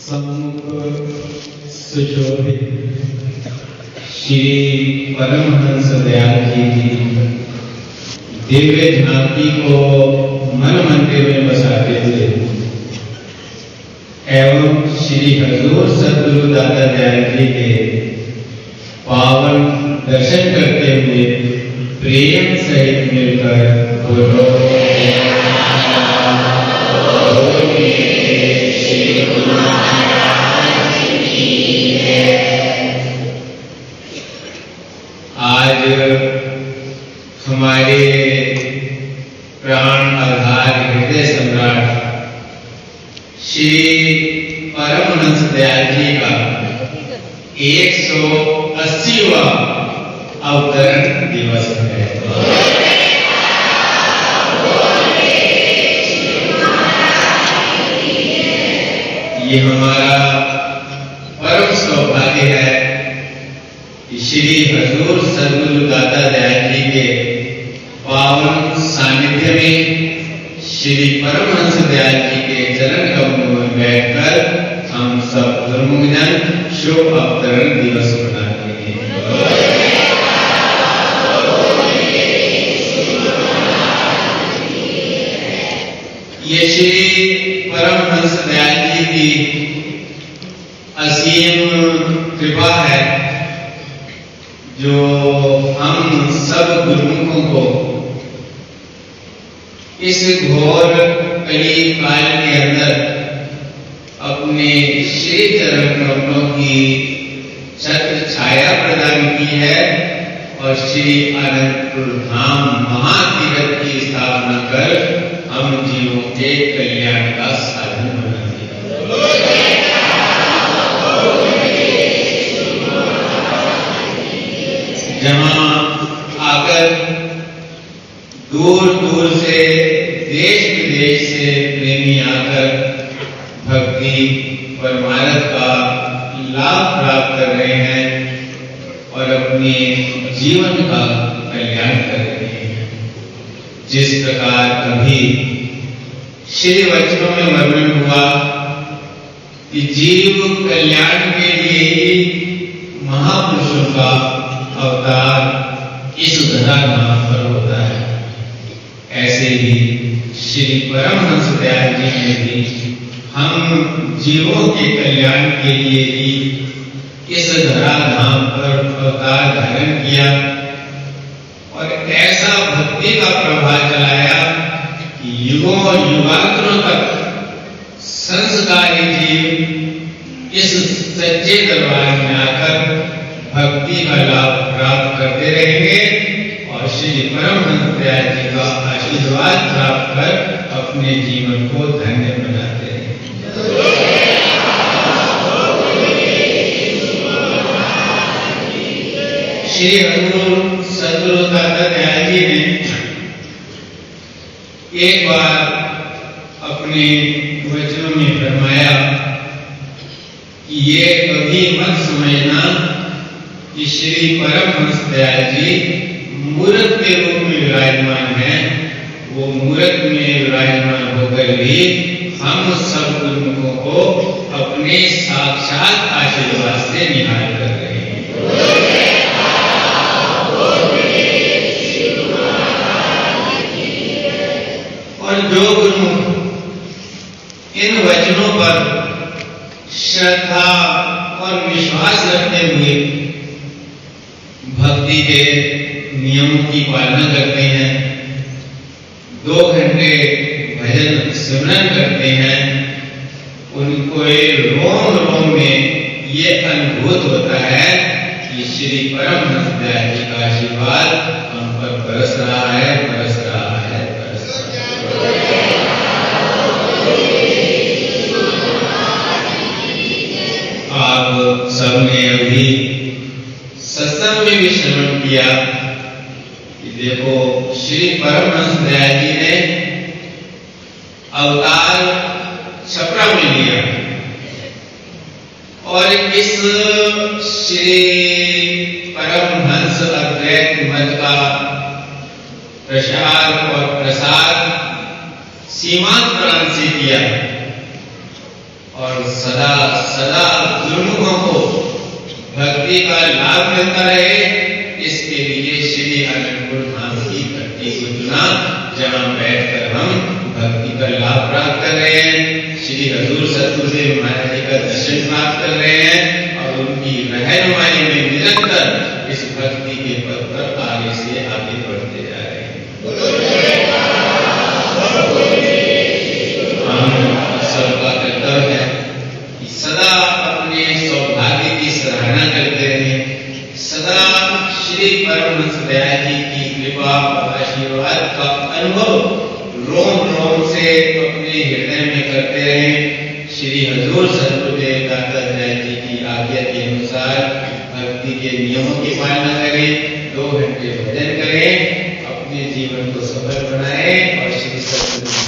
सम्मुख सुशोभित श्री परमहंस दयाल जी की दिव्य झांकी को मन मंदिर में बसाते थे एवं श्री हजूर सद्गुरु दादा दयाल जी के पावन दर्शन करते हुए प्रेम सहित मिलकर बोलो आज हमारे प्राण आधार हृदय सम्राट श्री परमहंस दयाल जी का 180वां अवतरण दिवस है। ये हमारा परम सौभाग्य है कि श्री हजूर सद्गुरु दादा दयाल जी के पावन सानिध्य में श्री परमहंस दयाल जी के चरण कमलों में बैठकर हम सब धर्मजन शुभ अवतरण दिवस मनाते हैं। ये श्री परमहंस दयाल जी की असीम कृपा है जो हम सब गुरुमुखों को इस घोर कली काल के अंदर अपने श्री चरण कमलों की छत्र छाया प्रदान की है और श्री अनंतपुर धाम महातीर्थ की स्थापना कर हम जीवों के कल्याण का साधन बना दिया। जहां आकर दूर दूर से देश विदेश से प्रेमी आकर भक्ति परमार्थ का लाभ प्राप्त कर रहे हैं और अपने जीवन का कल्याण कर रहे हैं। जिस प्रकार कभी श्री वचनों में वर्णन हुआ कि जीव कल्याण के लिए ही महापुरुषों का अवतार इस धराधाम पर होता है, ऐसे ही श्री परमहंस दयाल जी ने भी हम जीवों के कल्याण के लिए ही इस धराधाम पर अवतार धारण किया और ऐसा भक्ति का प्रभाव चलाया कि युगों और युगांतरों तक संस्कारी जीव इस सच्चे दरबार में आकर भक्ति का लाभ प्राप्त करते रहेंगे और श्री परमहंस दयाल जी का आशीर्वाद प्राप्त कर अपने जीवन को धन्य बनाते रहेंगे। श्री हजूर सद्गुरु दादा दयाल जी ने एक बार अपने वचनों में फरमाया कि ये कभी मत समझना कि श्री परमहंस दयाल जी मूर्त के रूप में विराजमान है, वो मूर्त में विराजमान होकर भी हम सब गुरुमुखों को अपने साक्षात आशीर्वाद से निहाल कर रहे हैं। और जो गुरुमुख इन वचनों पर श्रद्धा और विश्वास रखते हुए भक्ति के नियमों की पालना करते हैं, 2 घंटे भजन सिमरन करते हैं, उनको रोम रोम में ये अनुभूत होता है कि श्री परमहंस दयाल जी का आशीर्वाद हम पर बरस रहा है, बरस रहा है, बरस रहा है। आप सबने अभी सत्संग में भी श्रवण किया कि देखो श्री परमहंस दयाल जी ने अवतार छपरा में लिया और इस श्री परमहंस अद्वैत मत का प्रचार और प्रसार सीमांत प्रांत से किया और सदा सदा गुरुमुखों को भक्ति का लाभ मिलता रहे, इसके लिए श्री अनंतपुर धाम की भक्ति को चुना, जहाँ बैठकर हम भक्ति का लाभ प्राप्त कर रहे हैं, श्री हजूर सतगुरुदेव महाराज जी का दर्शन प्राप्त कर रहे हैं और उनकी रहनुमाई में निरंतर इस भक्ति के पथ पर आगे से आगे बढ़ते जा रहे हैं। हम सबका कर्तव्य है कि सदा अपने सौभाग्य की सराहना करते रहें, सदा श्री परमहंस दयाल जी की कृपा और आशीर्वाद का अनुभव रोम रोम से अपने हृदय में करते रहें। श्री हजूर सतगुरुदेव दाता दयाल जी की आज्ञा के अनुसार भक्ति के नियमों की पालना करें, 2 घंटे भजन करें, अपने जीवन को सफल बनाएं और श्री सतगुरु